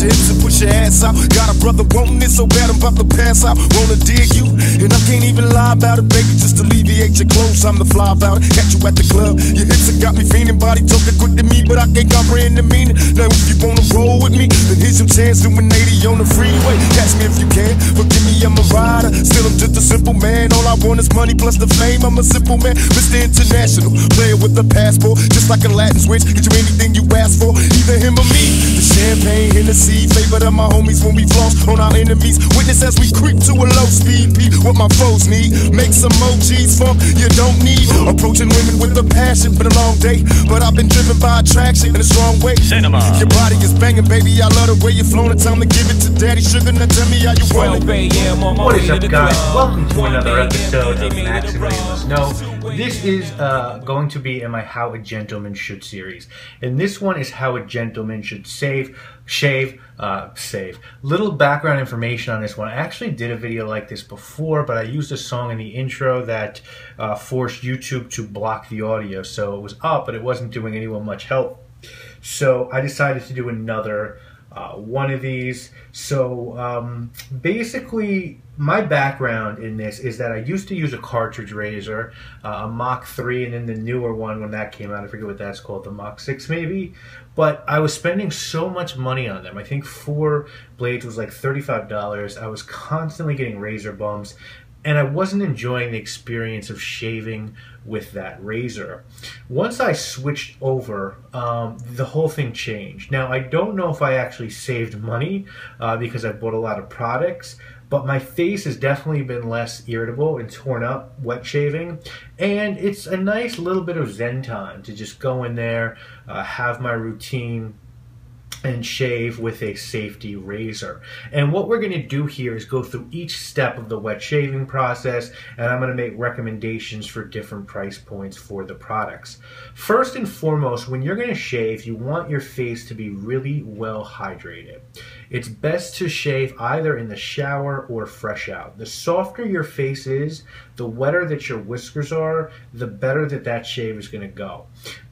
your hips and push your ass out. Got a brother wanting it so bad I'm about to pass out. Wanna dig you, and I can't even lie about it, baby. Just alleviate your clothes, I'm the fly about it. Catch you at the club, your hips have got me fiending. Body talking quick to me, but I can't comprehend the meaning. Now if you wanna roll with me, then here's your chance doing 80 on the freeway. Catch me if you can, forgive me, I'm a rider. Still I'm just a simple man, all I want is money plus the fame. I'm a simple man, Mr. International, player with a passport, just like a Latin switch. Get you anything you ask for, either him or me. The champagne, Hennessy, favorite of my homies when we floss on our enemies. Witness as we creep to a low speed. Peep what my foes need, make some emojis funk you don't need. Approaching women with a passion, been a long day, but I've been driven by attraction in a strong way. Cinema. Your body is banging, baby, I love the way you're flowing. Time to give it to Daddy Sugar, now tell me how you want it. What is up, guys? Welcome to another episode of Maximilian Must Know. This is going to be in my How a Gentleman Should series. And this one is how a gentleman should shave. Little background information on this one. I actually did a video like this before, but I used a song in the intro that forced YouTube to block the audio. So it was up, but it wasn't doing anyone much help. So I decided to do another one of these. So basically, my background in this is that I used to use a cartridge razor, a Mach 3, and then the newer one when that came out, I forget what that's called, the Mach 6 maybe. But I was spending so much money on them. I think 4 blades was like $35. I was constantly getting razor bumps, and I wasn't enjoying the experience of shaving with that razor. Once I switched over, the whole thing changed. Now, I don't know if I actually saved money because I bought a lot of products, but my face has definitely been less irritable and torn up wet shaving, and it's a nice little bit of zen time to just go in there, have my routine, and shave with a safety razor. And what we're going to do here is go through each step of the wet shaving process, and I'm going to make recommendations for different price points for the products. First and foremost, when you're going to shave, you want your face to be really well hydrated. It's best to shave either in the shower or fresh out. The softer your face is, the wetter that your whiskers are, the better that shave is going to go.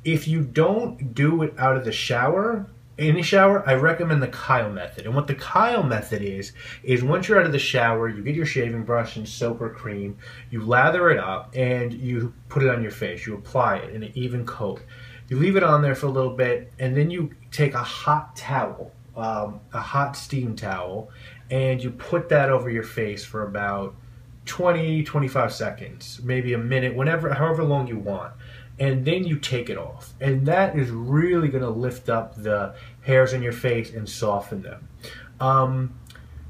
If you don't do it out of the shower, in the shower, I recommend the Kyle method. And what the Kyle method is once you're out of the shower, you get your shaving brush and soap or cream, you lather it up, and you put it on your face. You apply it in an even coat. You leave it on there for a little bit, and then you take a hot towel, a hot steam towel, and you put that over your face for about 20-25 seconds, maybe a minute, however long you want. And then you take it off. And that is really going to lift up the hairs in your face and soften them.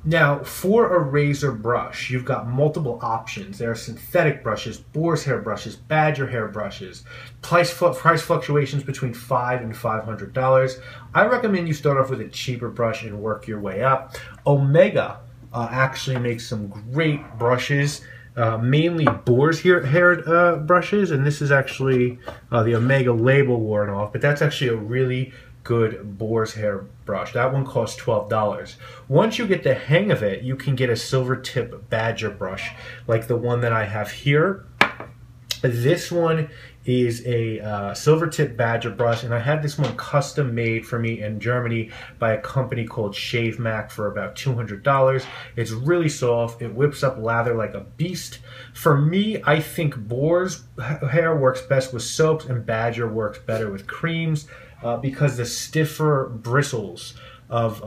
Now, for a razor brush, you've got multiple options. There are synthetic brushes, boar's hair brushes, badger hair brushes, price fluctuations between $5 and $500. I recommend you start off with a cheaper brush and work your way up. Omega actually makes some great brushes. Mainly boar's hair brushes, and this is actually the Omega label worn off, but that's actually a really good boar's hair brush. That one costs $12. Once you get the hang of it, you can get a silver tip badger brush like the one that I have here. This one is a silver tip badger brush, and I had this one custom made for me in Germany by a company called Shave Mac for about $200. It's really soft. It whips up lather like a beast. For me, I think boar's hair works best with soaps, and badger works better with creams because the stiffer bristles of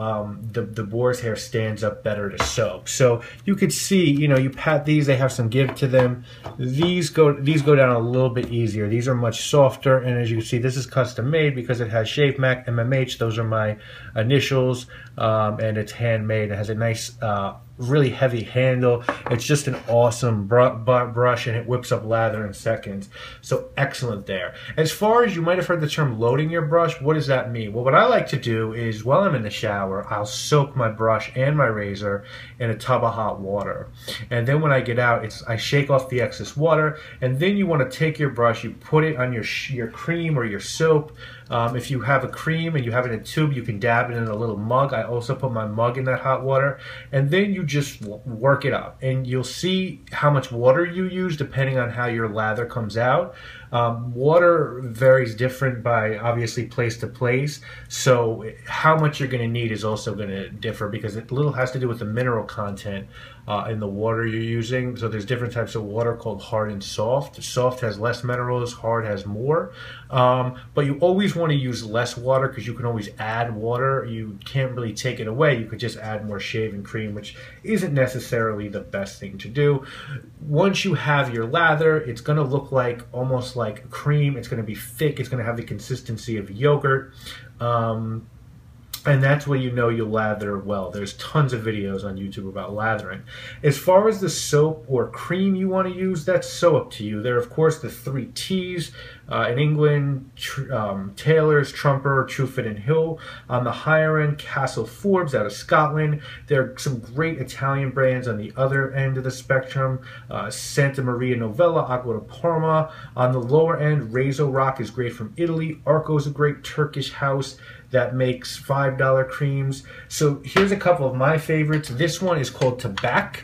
the boar's hair stands up better to soap. So you could see, you pat these, they have some give to them. These go down a little bit easier. These are much softer, and as you can see, this is custom made because it has Shave Mac, MMH, those are my initials, and it's handmade. It has a nice really heavy handle. It's just an awesome brush, and it whips up lather in seconds. So excellent there. As far as you might have heard the term loading your brush, what does that mean? Well, what I like to do is while I'm in the shower, I'll soak my brush and my razor in a tub of hot water. And then when I get out, I shake off the excess water, and then you want to take your brush, you put it on your cream or your soap. If you have a cream and you have it in a tube, you can dab it in a little mug. I also put my mug in that hot water, and then you you just work it up, and you'll see how much water you use depending on how your lather comes out. Water varies different by obviously place to place, so how much you're going to need is also going to differ because it little has to do with the mineral content in the water you're using. So there's different types of water called hard and soft. Soft has less minerals, hard has more. But you always want to use less water because you can always add water. You can't really take it away. You could just add more shaving cream, which isn't necessarily the best thing to do. Once you have your lather, it's going to look like almost like cream. It's going to be thick. It's going to have the consistency of yogurt. And that's when you know you lather well. There's tons of videos on YouTube about lathering. As far as the soap or cream you want to use, that's so up to you. There are, of course, the 3 T's. In England, Taylor's, Trumper, Truefit and Hill. On the higher end, Castle Forbes out of Scotland. There are some great Italian brands on the other end of the spectrum. Santa Maria Novella, Acqua di Parma. On the lower end, Razor Rock is great from Italy. Arco is a great Turkish house that makes $5 creams. So here's a couple of my favorites. This one is called Tabak.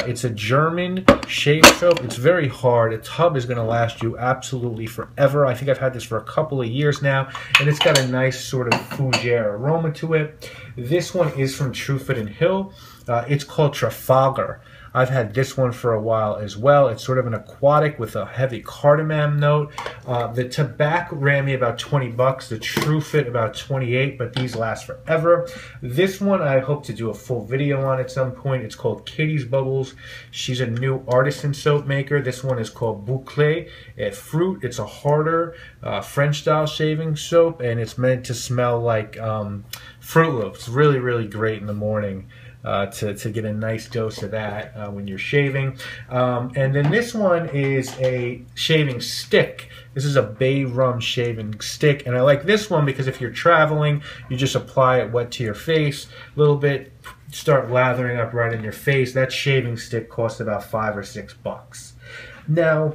It's a German shave soap. It's very hard. A tub is going to last you absolutely forever. I think I've had this for a couple of years now, and it's got a nice sort of fougere aroma to it. This one is from Truefit and Hill. It's called Trafalgar. I've had this one for a while as well. It's sort of an aquatic with a heavy cardamom note. The Tabak ran me about 20 bucks. The Truefit about 28, but these last forever. This one I hope to do a full video on at some point. It's called Katie's Bubbles. She's a new artisan soap maker. This one is called Boucle et Fruit. It's a harder French style shaving soap, and it's meant to smell like Fruit Loops. Really, really great in the morning. To get a nice dose of that when you're shaving. And then this one is a shaving stick. This is a bay rum shaving stick, and I like this one because if you're traveling, you just apply it wet to your face a little bit, start lathering up right in your face. That shaving stick costs about 5 or 6 bucks. Now,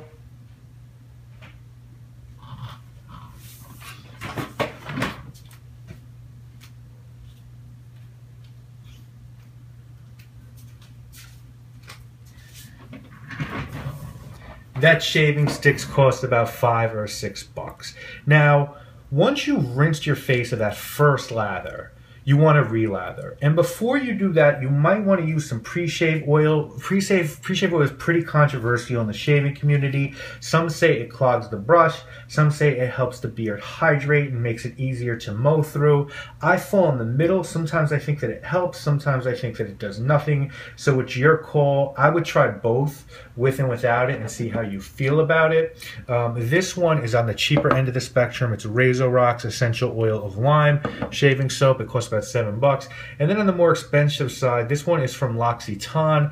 that shaving sticks cost about 5 or 6 bucks. Now, once you've rinsed your face of that first lather, you want to re-lather. And before you do that, you might want to use some pre-shave oil. Pre-shave oil is pretty controversial in the shaving community. Some say it clogs the brush. Some say it helps the beard hydrate and makes it easier to mow through. I fall in the middle. Sometimes I think that it helps. Sometimes I think that it does nothing. So it's your call. I would try both, with and without it, and see how you feel about it. This one is on the cheaper end of the spectrum. It's Razor Rock's Essential Oil of Lime shaving soap. It costs about 7 bucks. And then on the more expensive side, this one is from L'Occitane.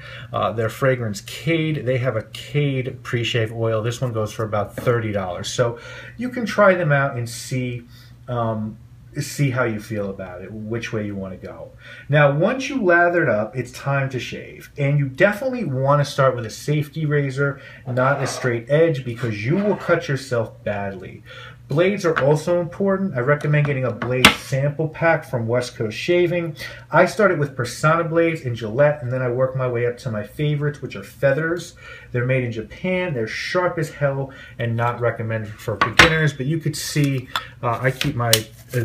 Their fragrance Cade. They have a Cade pre-shave oil. This one goes for about $30. So you can try them out and see how you feel about it, which way you want to go. Now, once you lathered up, it's time to shave. And you definitely want to start with a safety razor, not a straight edge, because you will cut yourself badly. Blades are also important. I recommend getting a blade sample pack from West Coast Shaving. I started with Persona blades and Gillette, and then I worked my way up to my favorites, which are Feathers. They're made in Japan. They're sharp as hell and not recommended for beginners, but you could see I keep my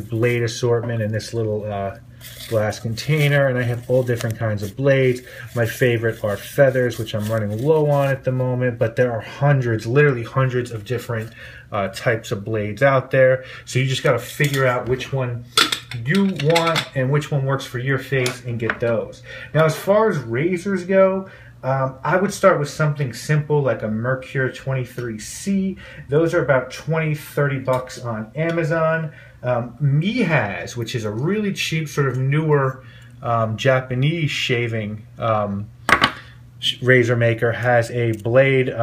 blade assortment in this little glass container, and I have all different kinds of blades. My favorite are Feathers, which I'm running low on at the moment, but there are hundreds, literally hundreds of different types of blades out there. So you just got to figure out which one you want and which one works for your face and get those. Now, as far as razors go, I would start with something simple like a Mercure 23C. Those are about 20-30 bucks on Amazon. Mihaz, which is a really cheap, sort of newer Japanese shaving razor maker, has a blade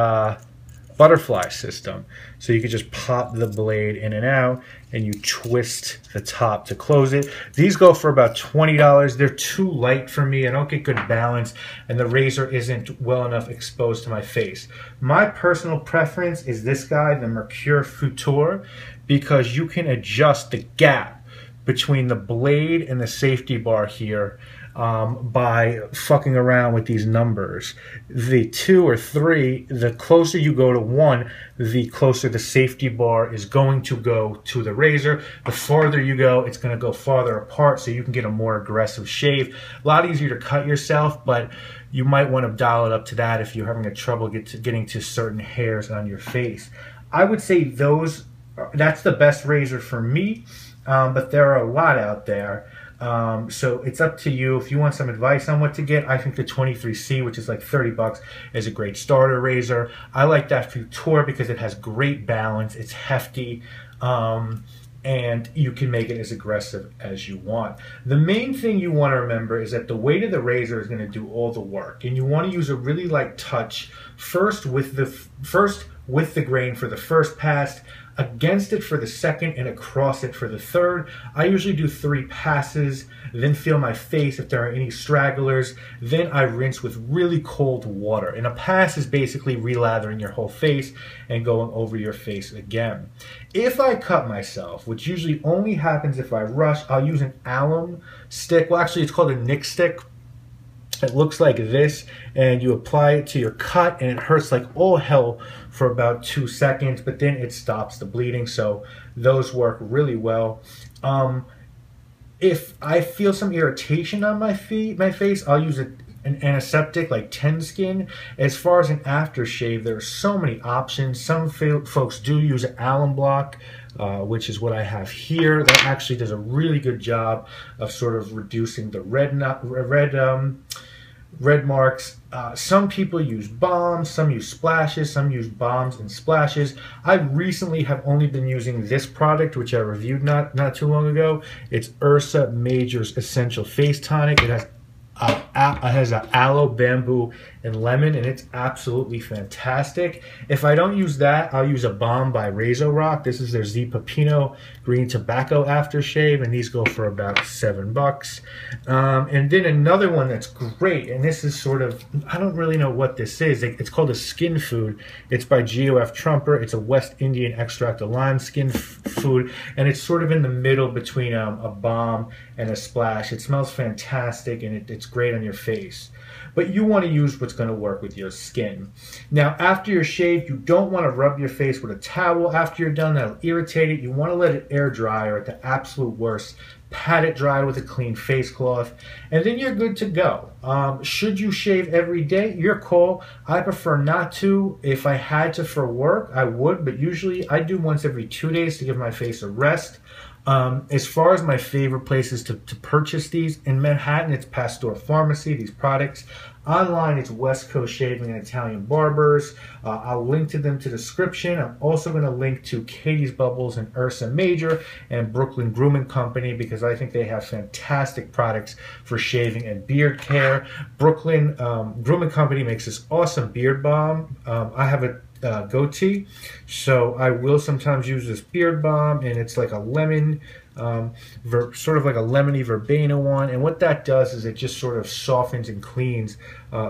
butterfly system. So you could just pop the blade in and out, and you twist the top to close it. These go for about $20. They're too light for me. I don't get good balance, and the razor isn't well enough exposed to my face. My personal preference is this guy, the Mercure Futur, because you can adjust the gap between the blade and the safety bar here by fucking around with these numbers. The 2 or 3, the closer you go to 1, the closer the safety bar is going to go to the razor. The farther you go, it's going to go farther apart, so you can get a more aggressive shave. A lot easier to cut yourself, but you might want to dial it up to that if you're having a trouble getting to certain hairs on your face. I would say that's the best razor for me, but there are a lot out there. So it's up to you. If you want some advice on what to get, I think the 23C, which is like 30 bucks, is a great starter razor. I like that Futur because it has great balance. It's hefty, and you can make it as aggressive as you want. The main thing you want to remember is that the weight of the razor is going to do all the work, and you want to use a really light touch first with the grain for the first pass, against it for the second, and across it for the third. I usually do 3 passes, then feel my face if there are any stragglers, then I rinse with really cold water. And a pass is basically relathering your whole face and going over your face again. If I cut myself, which usually only happens if I rush, I'll use an alum stick. Well, actually it's called a Nick stick. It looks like this, and you apply it to your cut, and it hurts like all hell for about 2 seconds, but then it stops the bleeding, so those work really well. If I feel some irritation on my face, I'll use an antiseptic like Tenskin. As far as an aftershave, there are so many options. Some folks do use an alum block, which is what I have here. That actually does a really good job of sort of reducing the red marks. Some people use balms, some use splashes, some use balms and splashes. I recently have only been using this product, which I reviewed not too long ago. It's Ursa Major's Essential Face Tonic. It has an aloe, bamboo, and lemon, and it's absolutely fantastic. If I don't use that, I'll use a balm by Razor Rock. This is their Z Pepino Green Tobacco Aftershave, and these go for about $7. And then another one that's great, and this is sort of, I don't really know what this is. It's called a Skin Food. It's by G.O.F. Trumper. It's a West Indian extract of lime skin food, and it's sort of in the middle between a balm and a splash. It smells fantastic, and it's great on your face. But you want to use what's going to work with your skin. Now, after you're shaved, you don't want to rub your face with a towel after you're done. That'll irritate it. You want to let it air dry, or at the absolute worst, pat it dry with a clean face cloth, and then you're good to go. Should you shave every day? Your call. I prefer not to. If I had to for work, I would, but usually I do once every 2 days to give my face a rest. As far as my favorite places to purchase these, in Manhattan, it's Pasteur Pharmacy, these products. Online, it's West Coast Shaving and Italian Barbers. I'll link to them to the description. I'm also going to link to Katie's Bubbles and Ursa Major and Brooklyn Grooming Company, because I think they have fantastic products for shaving and beard care. Brooklyn Grooming Company makes this awesome beard balm. I have a goatee, so I will sometimes use this beard balm, and it's like a lemon, sort of like a lemony verbena one, and what that does is it just sort of softens and cleans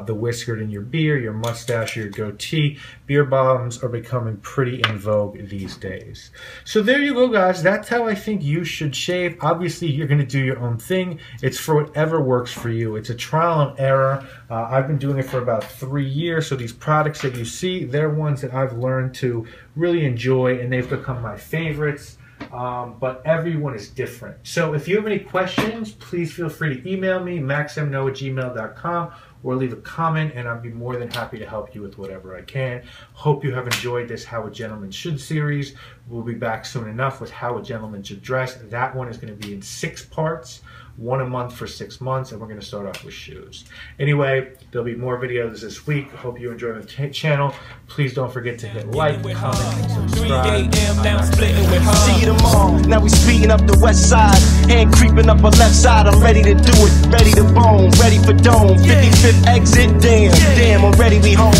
the whisker in your beard, your mustache, or your goatee. Beard balms are becoming pretty in vogue these days. So there you go, guys. That's how I think you should shave. Obviously, you're going to do your own thing. It's for whatever works for you. It's a trial and error. I've been doing it for about 3 years, so these products that you see, they're ones that I've learned to really enjoy, and they've become my favorites. But everyone is different. So if you have any questions, please feel free to email me, maximno@gmail.com, or leave a comment, and I'll be more than happy to help you with whatever I can. Hope you have enjoyed this How a Gentleman Should series. We'll be back soon enough with How a Gentleman Should Dress. That one is going to be in 6 parts, 1 a month for 6 months, and we're going to start off with shoes. Anyway, there'll be more videos this week. Hope you enjoy the channel. Please don't forget to hit like, comment, and subscribe. See you tomorrow. Now we speeding up the west side, hand creeping up our left side. I'm ready to do it, ready to bone, ready for dome. 55th exit, damn, already we home.